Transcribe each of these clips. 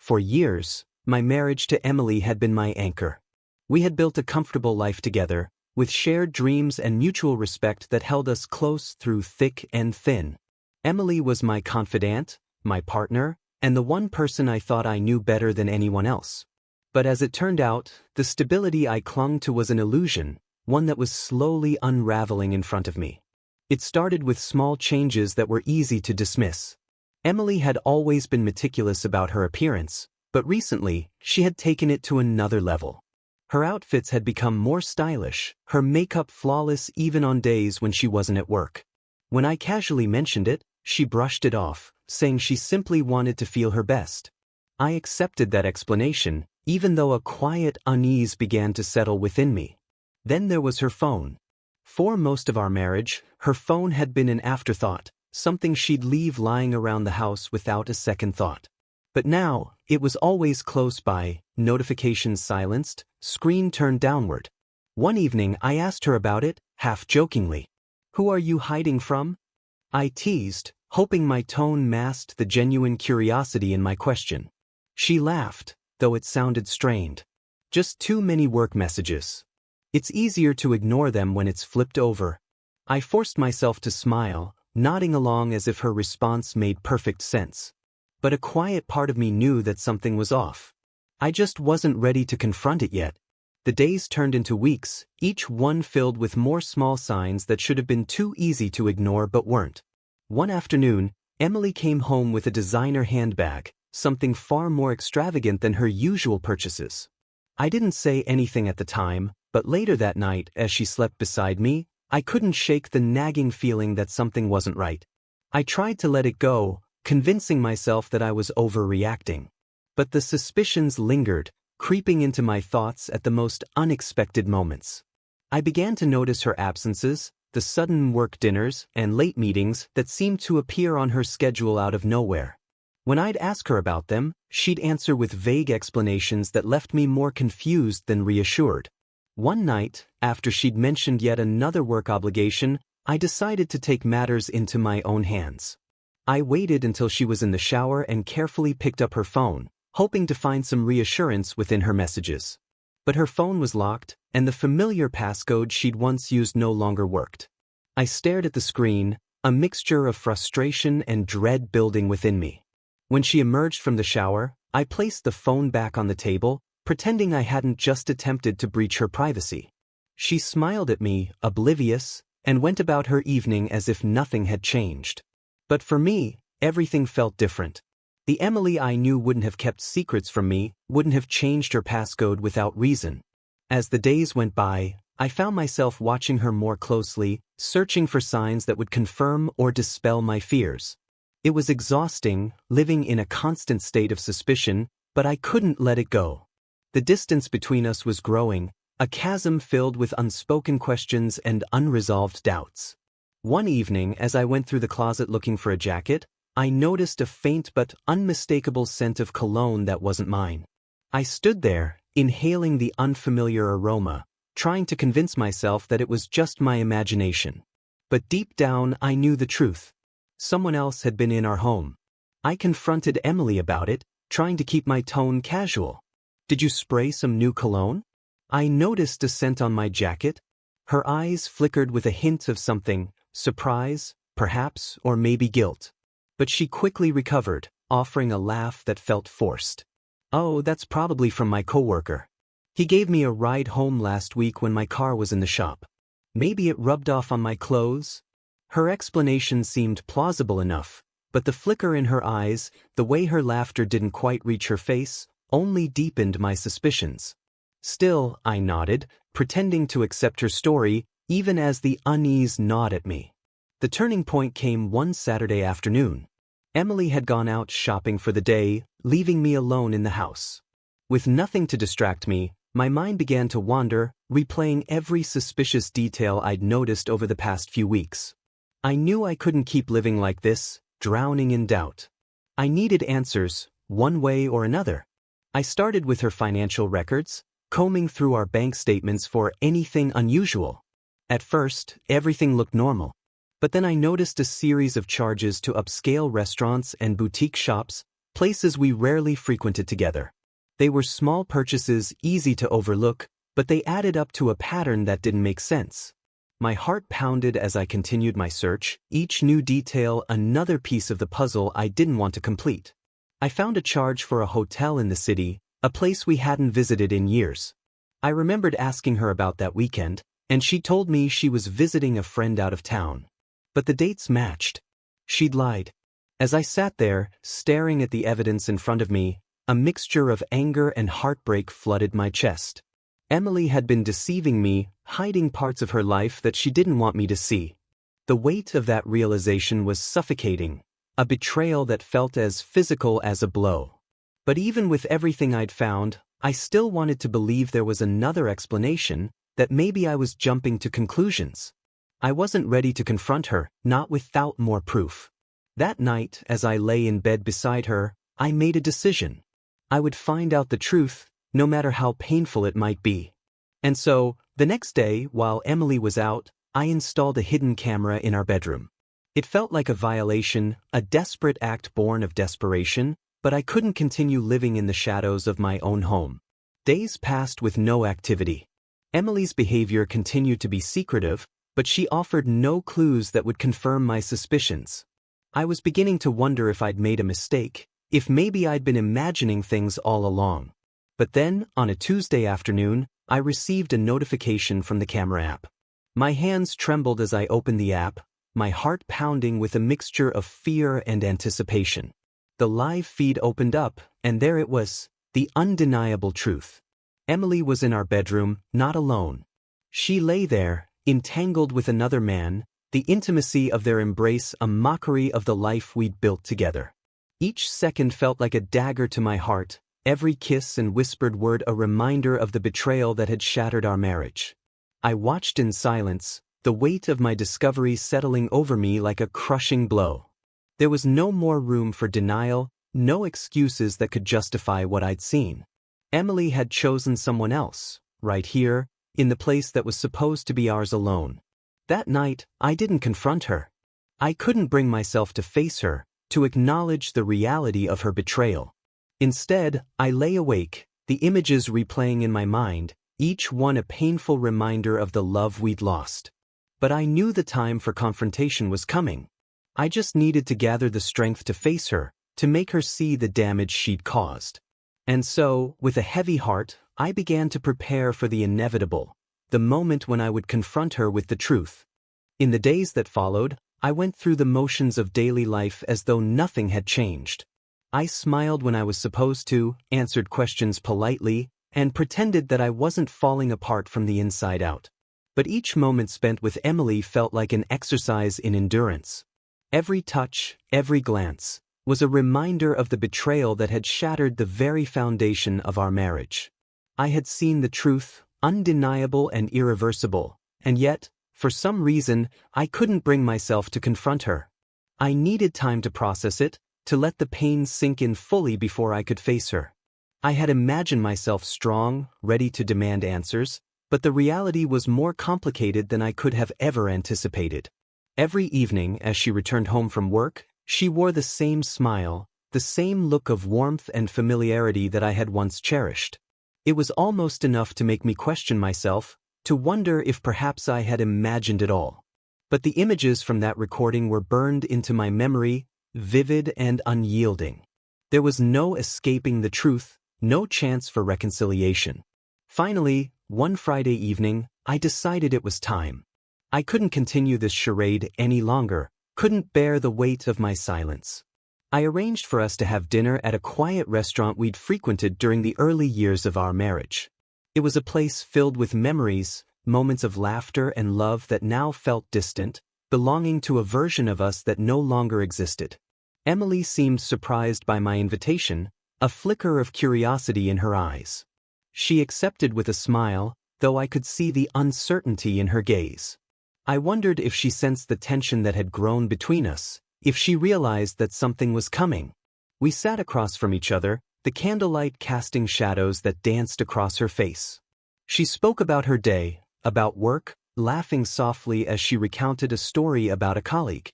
For years, my marriage to Emily had been my anchor. We had built a comfortable life together, with shared dreams and mutual respect that held us close through thick and thin. Emily was my confidant, my partner, and the one person I thought I knew better than anyone else. But as it turned out, the stability I clung to was an illusion, one that was slowly unraveling in front of me. It started with small changes that were easy to dismiss. Emily had always been meticulous about her appearance, but recently, she had taken it to another level. Her outfits had become more stylish, her makeup flawless even on days when she wasn't at work. When I casually mentioned it, she brushed it off, saying she simply wanted to feel her best. I accepted that explanation, even though a quiet unease began to settle within me. Then there was her phone. For most of our marriage, her phone had been an afterthought, something she'd leave lying around the house without a second thought. But now, it was always close by, notifications silenced, screen turned downward. One evening I asked her about it, half-jokingly. "Who are you hiding from?" I teased, hoping my tone masked the genuine curiosity in my question. She laughed, though it sounded strained. "Just too many work messages. It's easier to ignore them when it's flipped over." I forced myself to smile, nodding along as if her response made perfect sense. But a quiet part of me knew that something was off. I just wasn't ready to confront it yet. The days turned into weeks, each one filled with more small signs that should have been too easy to ignore but weren't. One afternoon, Emily came home with a designer handbag, something far more extravagant than her usual purchases. I didn't say anything at the time, but later that night, as she slept beside me, I couldn't shake the nagging feeling that something wasn't right. I tried to let it go, convincing myself that I was overreacting. But the suspicions lingered, creeping into my thoughts at the most unexpected moments. I began to notice her absences, the sudden work dinners and late meetings that seemed to appear on her schedule out of nowhere. When I'd ask her about them, she'd answer with vague explanations that left me more confused than reassured. One night, after she'd mentioned yet another work obligation, I decided to take matters into my own hands. I waited until she was in the shower and carefully picked up her phone, hoping to find some reassurance within her messages. But her phone was locked, and the familiar passcode she'd once used no longer worked. I stared at the screen, a mixture of frustration and dread building within me. When she emerged from the shower, I placed the phone back on the table, pretending I hadn't just attempted to breach her privacy. She smiled at me, oblivious, and went about her evening as if nothing had changed. But for me, everything felt different. The Emily I knew wouldn't have kept secrets from me, wouldn't have changed her passcode without reason. As the days went by, I found myself watching her more closely, searching for signs that would confirm or dispel my fears. It was exhausting, living in a constant state of suspicion, but I couldn't let it go. The distance between us was growing, a chasm filled with unspoken questions and unresolved doubts. One evening, as I went through the closet looking for a jacket, I noticed a faint but unmistakable scent of cologne that wasn't mine. I stood there, inhaling the unfamiliar aroma, trying to convince myself that it was just my imagination. But deep down, I knew the truth. Someone else had been in our home. I confronted Emily about it, trying to keep my tone casual. "Did you spray some new cologne?" I noticed a scent on my jacket. Her eyes flickered with a hint of something, surprise, perhaps, or maybe guilt. But she quickly recovered, offering a laugh that felt forced. "Oh, that's probably from my coworker. He gave me a ride home last week when my car was in the shop. Maybe it rubbed off on my clothes." Her explanation seemed plausible enough, but the flicker in her eyes, the way her laughter didn't quite reach her face, only deepened my suspicions. Still, I nodded, pretending to accept her story, even as the unease gnawed at me. The turning point came one Saturday afternoon. Emily had gone out shopping for the day, leaving me alone in the house. With nothing to distract me, my mind began to wander, replaying every suspicious detail I'd noticed over the past few weeks. I knew I couldn't keep living like this, drowning in doubt. I needed answers, one way or another. I started with her financial records, combing through our bank statements for anything unusual. At first, everything looked normal. But then I noticed a series of charges to upscale restaurants and boutique shops, places we rarely frequented together. They were small purchases easy to overlook, but they added up to a pattern that didn't make sense. My heart pounded as I continued my search, each new detail another piece of the puzzle I didn't want to complete. I found a charge for a hotel in the city, a place we hadn't visited in years. I remembered asking her about that weekend, and she told me she was visiting a friend out of town. But the dates matched. She'd lied. As I sat there, staring at the evidence in front of me, a mixture of anger and heartbreak flooded my chest. Emily had been deceiving me, hiding parts of her life that she didn't want me to see. The weight of that realization was suffocating, a betrayal that felt as physical as a blow. But even with everything I'd found, I still wanted to believe there was another explanation, that maybe I was jumping to conclusions. I wasn't ready to confront her, not without more proof. That night, as I lay in bed beside her, I made a decision. I would find out the truth, no matter how painful it might be. And so, the next day, while Emily was out, I installed a hidden camera in our bedroom. It felt like a violation, a desperate act born of desperation, but I couldn't continue living in the shadows of my own home. Days passed with no activity. Emily's behavior continued to be secretive, but she offered no clues that would confirm my suspicions. I was beginning to wonder if I'd made a mistake, if maybe I'd been imagining things all along. But then, on a Tuesday afternoon, I received a notification from the camera app. My hands trembled as I opened the app, my heart pounding with a mixture of fear and anticipation. The live feed opened up, and there it was, the undeniable truth. Emily was in our bedroom, not alone. She lay there, entangled with another man, the intimacy of their embrace a mockery of the life we'd built together. Each second felt like a dagger to my heart, every kiss and whispered word a reminder of the betrayal that had shattered our marriage. I watched in silence, the weight of my discovery settling over me like a crushing blow. There was no more room for denial, no excuses that could justify what I'd seen. Emily had chosen someone else, right here, in the place that was supposed to be ours alone. That night, I didn't confront her. I couldn't bring myself to face her, to acknowledge the reality of her betrayal. Instead, I lay awake, the images replaying in my mind, each one a painful reminder of the love we'd lost. But I knew the time for confrontation was coming. I just needed to gather the strength to face her, to make her see the damage she'd caused. And so, with a heavy heart, I began to prepare for the inevitable, the moment when I would confront her with the truth. In the days that followed, I went through the motions of daily life as though nothing had changed. I smiled when I was supposed to, answered questions politely, and pretended that I wasn't falling apart from the inside out. But each moment spent with Emily felt like an exercise in endurance. Every touch, every glance, was a reminder of the betrayal that had shattered the very foundation of our marriage. I had seen the truth, undeniable and irreversible, and yet, for some reason, I couldn't bring myself to confront her. I needed time to process it, to let the pain sink in fully before I could face her. I had imagined myself strong, ready to demand answers, but the reality was more complicated than I could have ever anticipated. Every evening, as she returned home from work, she wore the same smile, the same look of warmth and familiarity that I had once cherished. It was almost enough to make me question myself, to wonder if perhaps I had imagined it all. But the images from that recording were burned into my memory, vivid and unyielding. There was no escaping the truth, no chance for reconciliation. Finally, one Friday evening, I decided it was time. I couldn't continue this charade any longer, couldn't bear the weight of my silence. I arranged for us to have dinner at a quiet restaurant we'd frequented during the early years of our marriage. It was a place filled with memories, moments of laughter and love that now felt distant, belonging to a version of us that no longer existed. Emily seemed surprised by my invitation, a flicker of curiosity in her eyes. She accepted with a smile, though I could see the uncertainty in her gaze. I wondered if she sensed the tension that had grown between us, if she realized that something was coming. We sat across from each other, the candlelight casting shadows that danced across her face. She spoke about her day, about work, laughing softly as she recounted a story about a colleague.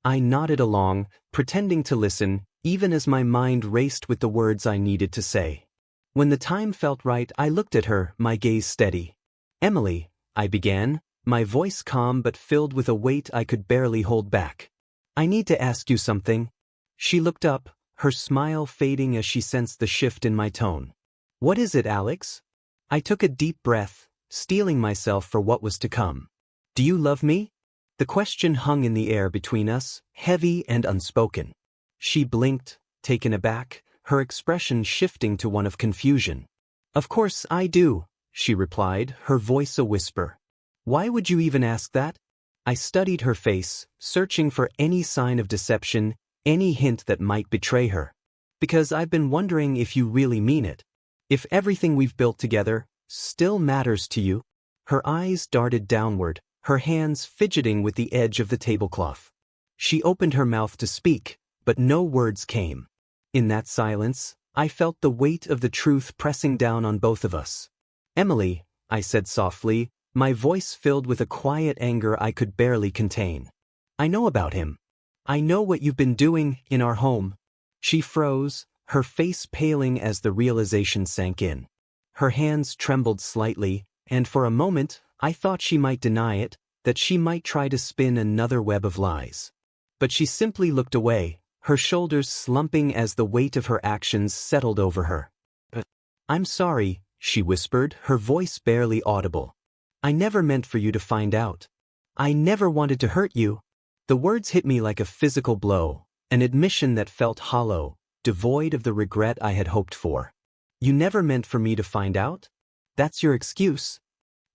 I nodded along, pretending to listen, even as my mind raced with the words I needed to say. When the time felt right, I looked at her, my gaze steady. "Emily," I began, my voice calm but filled with a weight I could barely hold back. "I need to ask you something." She looked up, her smile fading as she sensed the shift in my tone. "What is it, Alex?" I took a deep breath, steeling myself for what was to come. "Do you love me?" The question hung in the air between us, heavy and unspoken. She blinked, taken aback, her expression shifting to one of confusion. "Of course I do," she replied, her voice a whisper. "Why would you even ask that?" I studied her face, searching for any sign of deception, any hint that might betray her. "Because I've been wondering if you really mean it. If everything we've built together still matters to you." Her eyes darted downward, her hands fidgeting with the edge of the tablecloth. She opened her mouth to speak, but no words came. In that silence, I felt the weight of the truth pressing down on both of us. "Emily," I said softly, my voice filled with a quiet anger I could barely contain. "I know about him. I know what you've been doing in our home." She froze, her face paling as the realization sank in. Her hands trembled slightly, and for a moment, I thought she might deny it, that she might try to spin another web of lies. But she simply looked away, her shoulders slumping as the weight of her actions settled over her. "I'm sorry," she whispered, her voice barely audible. "I never meant for you to find out. I never wanted to hurt you." The words hit me like a physical blow, an admission that felt hollow, devoid of the regret I had hoped for. "You never meant for me to find out? That's your excuse?"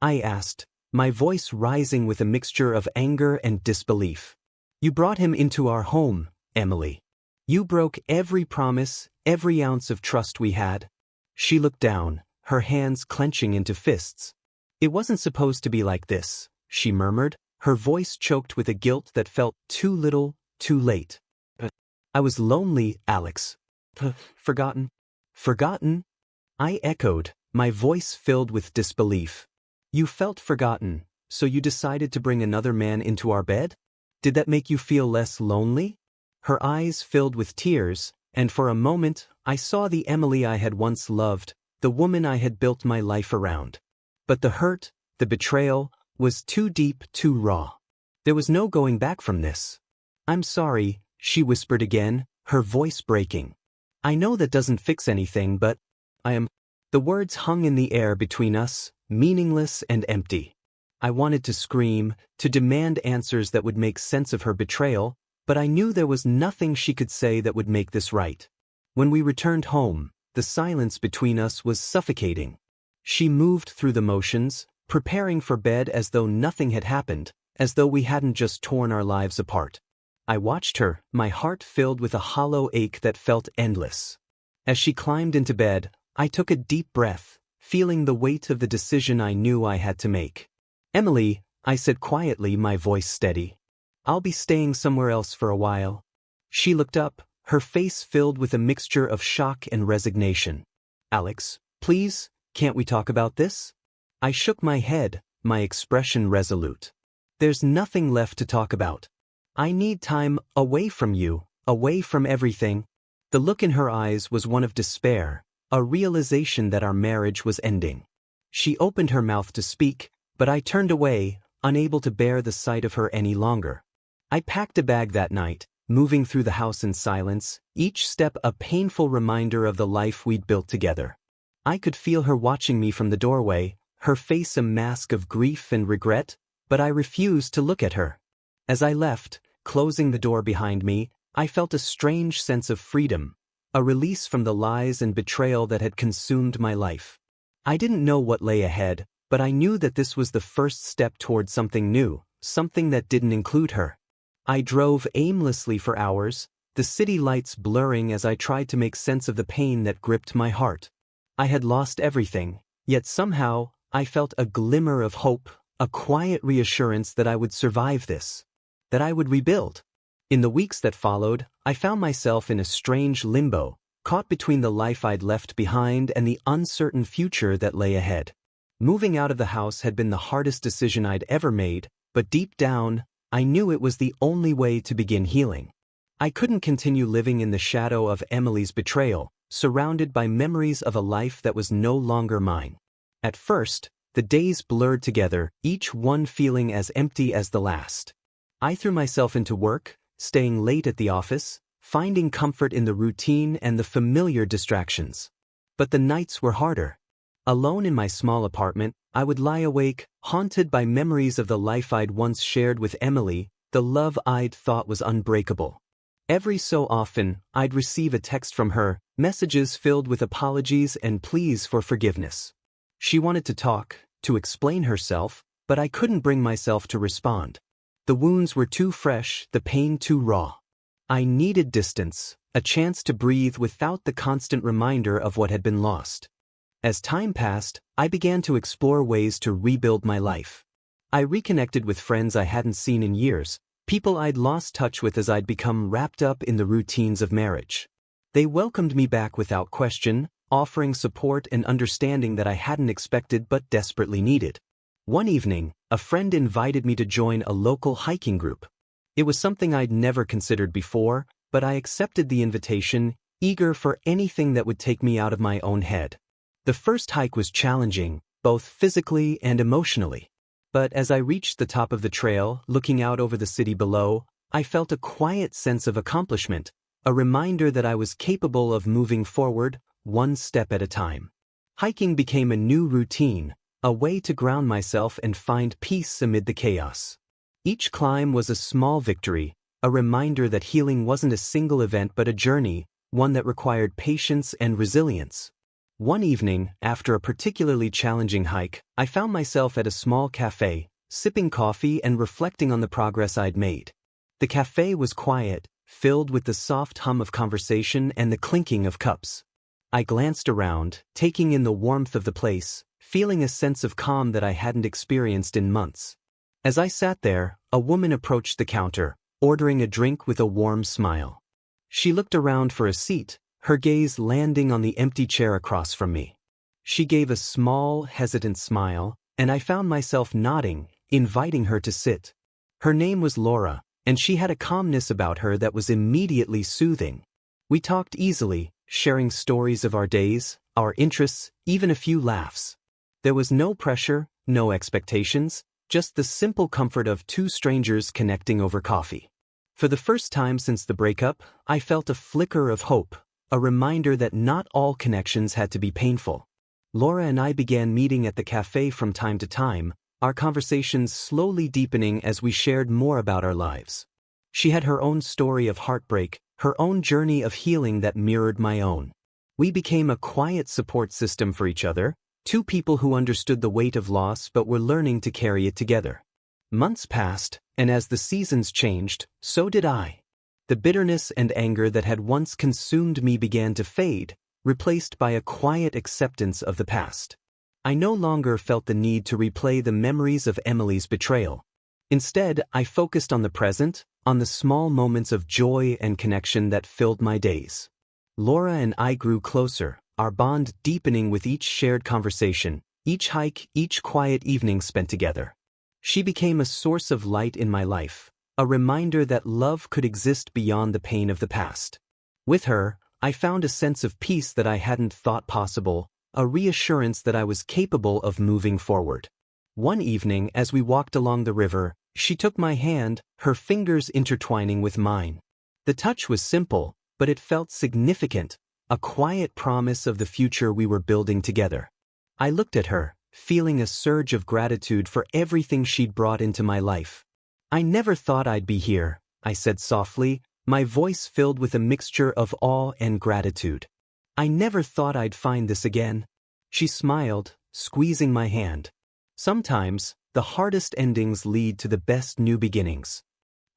I asked, my voice rising with a mixture of anger and disbelief. "You brought him into our home, Emily. You broke every promise, every ounce of trust we had." She looked down, her hands clenching into fists. "It wasn't supposed to be like this," she murmured, her voice choked with a guilt that felt too little, too late. "I was lonely, Alex. Forgotten." "Forgotten?" I echoed, my voice filled with disbelief. "You felt forgotten, so you decided to bring another man into our bed? Did that make you feel less lonely?" Her eyes filled with tears, and for a moment, I saw the Emily I had once loved, the woman I had built my life around. But the hurt, the betrayal, was too deep, too raw. There was no going back from this. "I'm sorry," she whispered again, her voice breaking. "I know that doesn't fix anything, but I am—" The words hung in the air between us, meaningless and empty. I wanted to scream, to demand answers that would make sense of her betrayal, but I knew there was nothing she could say that would make this right. When we returned home, the silence between us was suffocating. She moved through the motions, preparing for bed as though nothing had happened, as though we hadn't just torn our lives apart. I watched her, my heart filled with a hollow ache that felt endless. As she climbed into bed, I took a deep breath, feeling the weight of the decision I knew I had to make. "Emily," I said quietly, my voice steady. "I'll be staying somewhere else for a while." She looked up, her face filled with a mixture of shock and resignation. "Alex, please, can't we talk about this?" I shook my head, my expression resolute. "There's nothing left to talk about. I need time away from you, away from everything." The look in her eyes was one of despair, a realization that our marriage was ending. She opened her mouth to speak, but I turned away, unable to bear the sight of her any longer. I packed a bag that night, moving through the house in silence, each step a painful reminder of the life we'd built together. I could feel her watching me from the doorway, her face a mask of grief and regret, but I refused to look at her. As I left, closing the door behind me, I felt a strange sense of freedom, a release from the lies and betrayal that had consumed my life. I didn't know what lay ahead, but I knew that this was the first step toward something new, something that didn't include her. I drove aimlessly for hours, the city lights blurring as I tried to make sense of the pain that gripped my heart. I had lost everything, yet somehow, I felt a glimmer of hope, a quiet reassurance that I would survive this, that I would rebuild. In the weeks that followed, I found myself in a strange limbo, caught between the life I'd left behind and the uncertain future that lay ahead. Moving out of the house had been the hardest decision I'd ever made, but deep down, I knew it was the only way to begin healing. I couldn't continue living in the shadow of Emily's betrayal, surrounded by memories of a life that was no longer mine. At first, the days blurred together, each one feeling as empty as the last. I threw myself into work, staying late at the office, finding comfort in the routine and the familiar distractions. But the nights were harder. Alone in my small apartment, I would lie awake, haunted by memories of the life I'd once shared with Emily, the love I'd thought was unbreakable. Every so often, I'd receive a text from her, messages filled with apologies and pleas for forgiveness. She wanted to talk, to explain herself, but I couldn't bring myself to respond. The wounds were too fresh, the pain too raw. I needed distance, a chance to breathe without the constant reminder of what had been lost. As time passed, I began to explore ways to rebuild my life. I reconnected with friends I hadn't seen in years, people I'd lost touch with as I'd become wrapped up in the routines of marriage. They welcomed me back without question, offering support and understanding that I hadn't expected but desperately needed. One evening, a friend invited me to join a local hiking group. It was something I'd never considered before, but I accepted the invitation, eager for anything that would take me out of my own head. The first hike was challenging, both physically and emotionally. But as I reached the top of the trail, looking out over the city below, I felt a quiet sense of accomplishment, a reminder that I was capable of moving forward, one step at a time. Hiking became a new routine, a way to ground myself and find peace amid the chaos. Each climb was a small victory, a reminder that healing wasn't a single event but a journey, one that required patience and resilience. One evening, after a particularly challenging hike, I found myself at a small cafe, sipping coffee and reflecting on the progress I'd made. The cafe was quiet, filled with the soft hum of conversation and the clinking of cups. I glanced around, taking in the warmth of the place, feeling a sense of calm that I hadn't experienced in months. As I sat there, a woman approached the counter, ordering a drink with a warm smile. She looked around for a seat, her gaze landing on the empty chair across from me. She gave a small, hesitant smile, and I found myself nodding, inviting her to sit. Her name was Laura, and she had a calmness about her that was immediately soothing. We talked easily, sharing stories of our days, our interests, even a few laughs. There was no pressure, no expectations, just the simple comfort of two strangers connecting over coffee. For the first time since the breakup, I felt a flicker of hope, a reminder that not all connections had to be painful. Laura and I began meeting at the cafe from time to time, our conversations slowly deepening as we shared more about our lives. She had her own story of heartbreak, her own journey of healing that mirrored my own. We became a quiet support system for each other, two people who understood the weight of loss but were learning to carry it together. Months passed, and as the seasons changed, so did I. The bitterness and anger that had once consumed me began to fade, replaced by a quiet acceptance of the past. I no longer felt the need to replay the memories of Emily's betrayal. Instead, I focused on the present, on the small moments of joy and connection that filled my days. Laura and I grew closer, our bond deepening with each shared conversation, each hike, each quiet evening spent together. She became a source of light in my life, a reminder that love could exist beyond the pain of the past. With her, I found a sense of peace that I hadn't thought possible, a reassurance that I was capable of moving forward. One evening, as we walked along the river, she took my hand, her fingers intertwining with mine. The touch was simple, but it felt significant, a quiet promise of the future we were building together. I looked at her, feeling a surge of gratitude for everything she'd brought into my life. "I never thought I'd be here," I said softly, my voice filled with a mixture of awe and gratitude. "I never thought I'd find this again." She smiled, squeezing my hand. Sometimes, the hardest endings lead to the best new beginnings.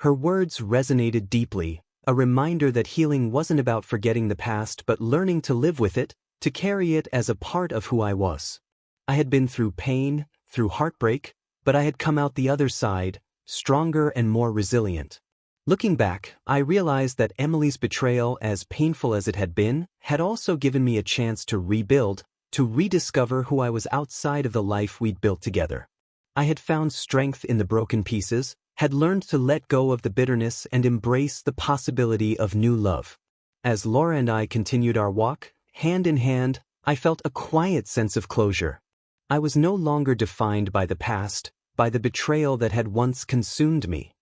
Her words resonated deeply, a reminder that healing wasn't about forgetting the past but learning to live with it, to carry it as a part of who I was. I had been through pain, through heartbreak, but I had come out the other side, stronger and more resilient. Looking back, I realized that Emily's betrayal, as painful as it had been, had also given me a chance to rebuild, to rediscover who I was outside of the life we'd built together. I had found strength in the broken pieces, had learned to let go of the bitterness and embrace the possibility of new love. As Laura and I continued our walk, hand in hand, I felt a quiet sense of closure. I was no longer defined by the past, by the betrayal that had once consumed me.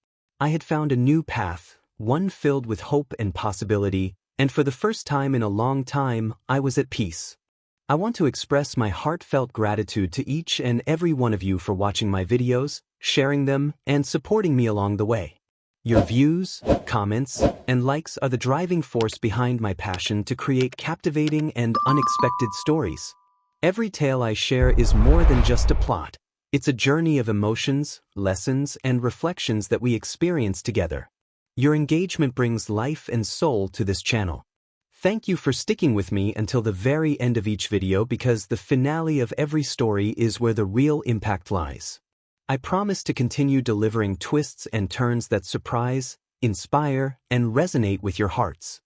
I had found a new path, one filled with hope and possibility, and for the first time in a long time, I was at peace. I want to express my heartfelt gratitude to each and every one of you for watching my videos, sharing them, and supporting me along the way. Your views, comments, and likes are the driving force behind my passion to create captivating and unexpected stories. Every tale I share is more than just a plot. It's a journey of emotions, lessons, and reflections that we experience together. Your engagement brings life and soul to this channel. Thank you for sticking with me until the very end of each video because the finale of every story is where the real impact lies. I promise to continue delivering twists and turns that surprise, inspire, and resonate with your hearts.